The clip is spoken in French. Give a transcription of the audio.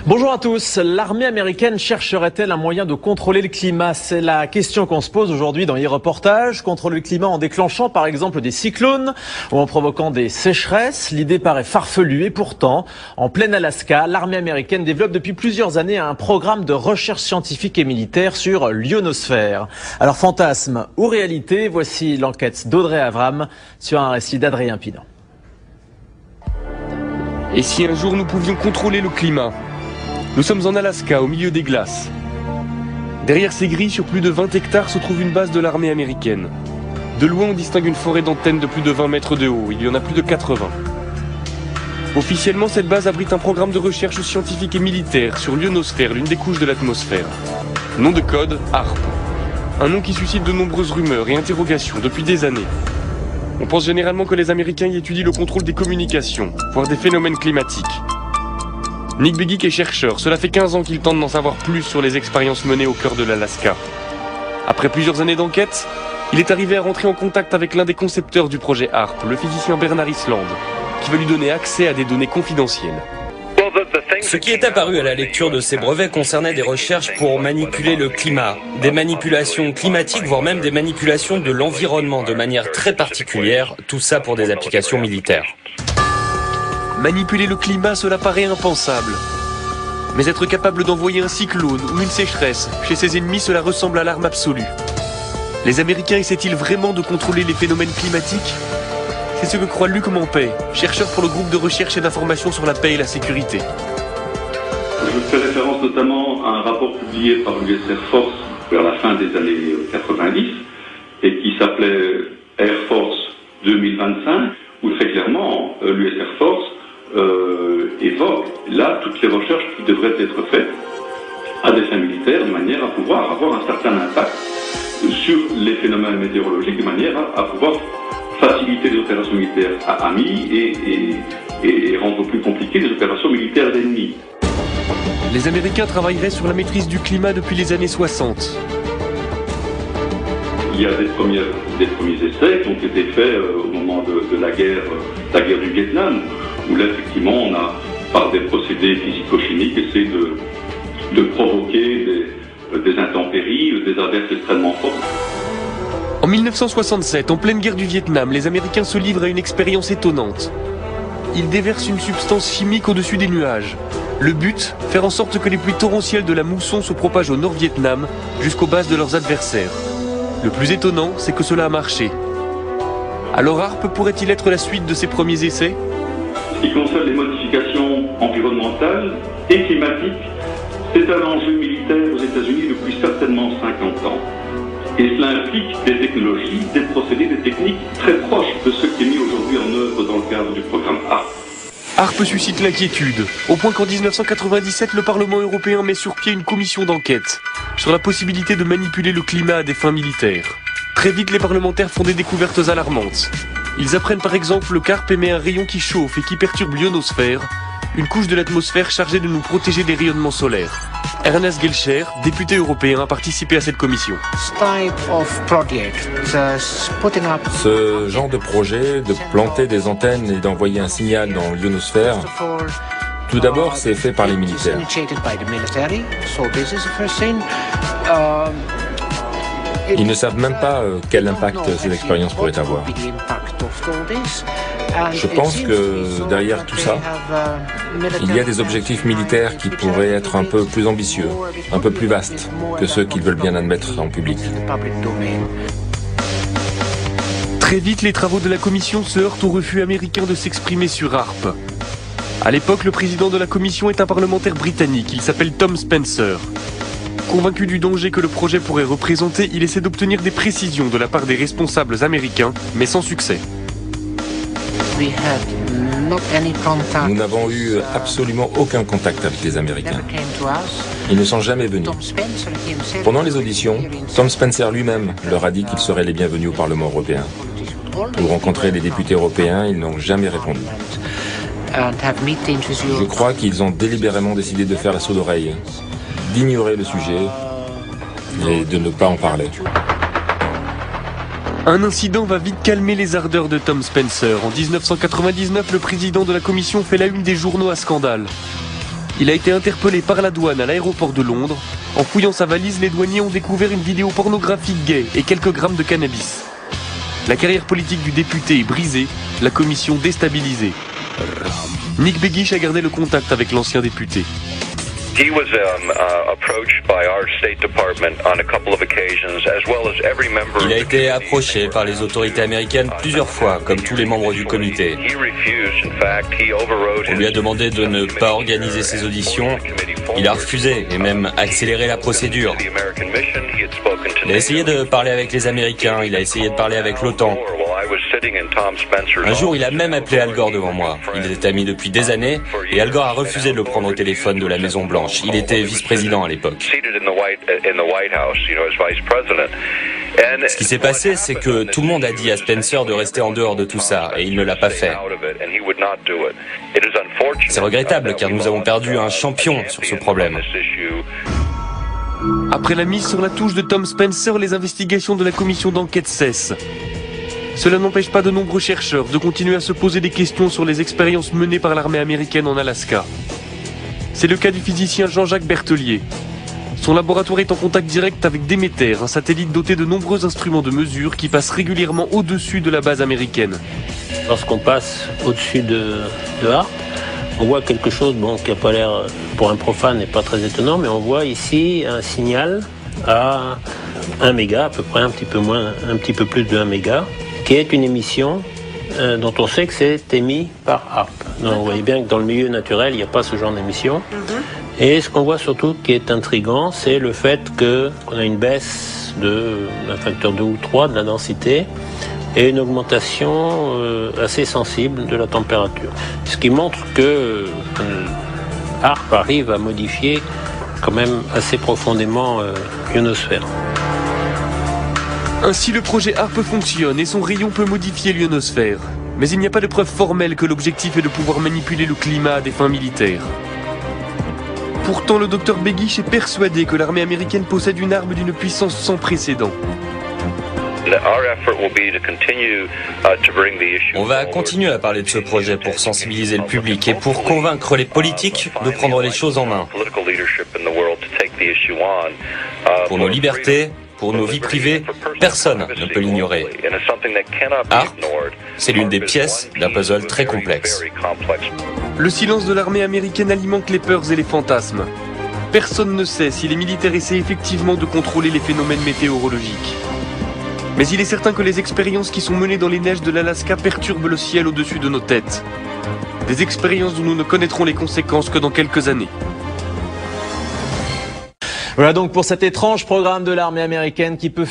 Bonjour à tous. L'armée américaine chercherait-elle un moyen de contrôler le climat? C'est la question qu'on se pose aujourd'hui dans e-reportage. Contrôler le climat en déclenchant par exemple des cyclones ou en provoquant des sécheresses. L'idée paraît farfelue et pourtant, en plein Alaska, l'armée américaine développe depuis plusieurs années un programme de recherche scientifique et militaire sur l'ionosphère. Alors fantasme ou réalité, voici l'enquête d'Audrey Avram sur un récit d'Adrien Pinon. Et si un jour nous pouvions contrôler le climat? Nous sommes en Alaska, au milieu des glaces. Derrière ces grilles, sur plus de 20 hectares, se trouve une base de l'armée américaine. De loin, on distingue une forêt d'antennes de plus de 20 mètres de haut. Il y en a plus de 80. Officiellement, cette base abrite un programme de recherche scientifique et militaire sur l'ionosphère, l'une des couches de l'atmosphère. Nom de code, HAARP. Un nom qui suscite de nombreuses rumeurs et interrogations depuis des années. On pense généralement que les Américains y étudient le contrôle des communications, voire des phénomènes climatiques. Nick Begich est chercheur, cela fait 15 ans qu'il tente d'en savoir plus sur les expériences menées au cœur de l'Alaska. Après plusieurs années d'enquête, il est arrivé à rentrer en contact avec l'un des concepteurs du projet HAARP, le physicien Bernard Island, qui va lui donner accès à des données confidentielles. Ce qui est apparu à la lecture de ces brevets concernait des recherches pour manipuler le climat, des manipulations climatiques, voire même des manipulations de l'environnement de manière très particulière, tout ça pour des applications militaires. Manipuler le climat, cela paraît impensable. Mais être capable d'envoyer un cyclone ou une sécheresse chez ses ennemis, cela ressemble à l'arme absolue. Les Américains essaient-ils vraiment de contrôler les phénomènes climatiques? C'est ce que croit Luc Mampey, chercheur pour le groupe de recherche et d'information sur la paix et la sécurité. Je fais référence notamment à un rapport publié par l'US Air Force vers la fin des années 90 et qui s'appelait Air Force 2025, où très clairement l'US Air Force évoque là toutes les recherches qui devraient être faites à des fins militaires de manière à pouvoir avoir un certain impact sur les phénomènes météorologiques, de manière à pouvoir faciliter les opérations militaires amis et rendre plus compliquées les opérations militaires d'ennemis. Les Américains travailleraient sur la maîtrise du climat depuis les années 60. Il y a des premiers essais qui ont été faits au moment de la guerre du Vietnam, où là, effectivement, on a, par des procédés physico-chimiques, essayé de provoquer des intempéries, des averses extrêmement fortes. En 1967, en pleine guerre du Vietnam, les Américains se livrent à une expérience étonnante. Ils déversent une substance chimique au-dessus des nuages. Le but, faire en sorte que les pluies torrentielles de la mousson se propagent au Nord-Vietnam jusqu'aux bases de leurs adversaires. Le plus étonnant, c'est que cela a marché. Alors HAARP pourrait-il être la suite de ces premiers essais? Ce qui concerne les modifications environnementales et climatiques, c'est un enjeu militaire aux États-Unis depuis certainement 50 ans. Et cela implique des technologies, des procédés, des techniques très proches de ce qui est mis aujourd'hui en œuvre dans le cadre du programme HAARP. HAARP suscite l'inquiétude, au point qu'en 1997, le Parlement européen met sur pied une commission d'enquête sur la possibilité de manipuler le climat à des fins militaires. Très vite, les parlementaires font des découvertes alarmantes. Ils apprennent par exemple qu'HAARP émet un rayon qui chauffe et qui perturbe l'ionosphère, une couche de l'atmosphère chargée de nous protéger des rayonnements solaires. Ernest Gelscher, député européen, a participé à cette commission. Ce genre de projet, de planter des antennes et d'envoyer un signal dans l'ionosphère, tout d'abord, c'est fait par les militaires. Ils ne savent même pas quel impact ces expériences pourraient avoir. Je pense que derrière tout ça, il y a des objectifs militaires qui pourraient être un peu plus ambitieux, un peu plus vastes que ceux qu'ils veulent bien admettre en public. Très vite, les travaux de la commission se heurtent au refus américain de s'exprimer sur HAARP. À l'époque, le président de la commission est un parlementaire britannique, il s'appelle Tom Spencer. Convaincu du danger que le projet pourrait représenter, il essaie d'obtenir des précisions de la part des responsables américains, mais sans succès. Nous n'avons eu absolument aucun contact avec les Américains. Ils ne sont jamais venus. Pendant les auditions, Tom Spencer lui-même leur a dit qu'ils seraient les bienvenus au Parlement européen. Pour rencontrer les députés européens, ils n'ont jamais répondu. Je crois qu'ils ont délibérément décidé de faire la sourde oreille, d'ignorer le sujet et de ne pas en parler. Un incident va vite calmer les ardeurs de Tom Spencer. En 1999, le président de la commission fait la une des journaux à scandale. Il a été interpellé par la douane à l'aéroport de Londres. En fouillant sa valise, les douaniers ont découvert une vidéo pornographique gay et quelques grammes de cannabis. La carrière politique du député est brisée, la commission déstabilisée. Nick Begich a gardé le contact avec l'ancien député. Il a été approché par les autorités américaines plusieurs fois, comme tous les membres du comité. On lui a demandé de ne pas organiser ses auditions. Il a refusé et même accéléré la procédure. Il a essayé de parler avec les Américains, il a essayé de parler avec l'OTAN. Un jour, il a même appelé Al Gore devant moi. Ils étaient amis depuis des années et Al Gore a refusé de le prendre au téléphone de la Maison Blanche. Il était vice-président à l'époque. Ce qui s'est passé, c'est que tout le monde a dit à Spencer de rester en dehors de tout ça et il ne l'a pas fait. C'est regrettable car nous avons perdu un champion sur ce problème. Après la mise sur la touche de Tom Spencer, les investigations de la commission d'enquête cessent. Cela n'empêche pas de nombreux chercheurs de continuer à se poser des questions sur les expériences menées par l'armée américaine en Alaska. C'est le cas du physicien Jean-Jacques Berthelier. Son laboratoire est en contact direct avec Demeter, un satellite doté de nombreux instruments de mesure qui passe régulièrement au-dessus de la base américaine. Lorsqu'on passe au-dessus de Harp, on voit quelque chose qui n'a pas l'air, pour un profane, n'est pas très étonnant, mais on voit ici un signal à 1 méga, à peu près un petit peu plus de 1 méga, qui est une émission dont on sait que c'est émis par Harp. Donc vous voyez bien que dans le milieu naturel, il n'y a pas ce genre d'émission. Et ce qu'on voit surtout qui est intriguant, c'est le fait qu'on a une baisse d'un facteur 2 ou 3 de la densité et une augmentation assez sensible de la température. Ce qui montre que Harp arrive à modifier quand même assez profondément l'ionosphère. Ainsi, le projet HARP fonctionne et son rayon peut modifier l'ionosphère. Mais il n'y a pas de preuve formelle que l'objectif est de pouvoir manipuler le climat à des fins militaires. Pourtant, le docteur Begich est persuadé que l'armée américaine possède une arme d'une puissance sans précédent. On va continuer à parler de ce projet pour sensibiliser le public et pour convaincre les politiques de prendre les choses en main. Pour nos libertés, pour nos vies privées, personne ne peut l'ignorer. HARP, c'est l'une des pièces d'un puzzle très complexe. Le silence de l'armée américaine alimente les peurs et les fantasmes. Personne ne sait si les militaires essaient effectivement de contrôler les phénomènes météorologiques. Mais il est certain que les expériences qui sont menées dans les neiges de l'Alaska perturbent le ciel au-dessus de nos têtes. Des expériences dont nous ne connaîtrons les conséquences que dans quelques années. Voilà donc pour cet étrange programme de l'armée américaine qui peut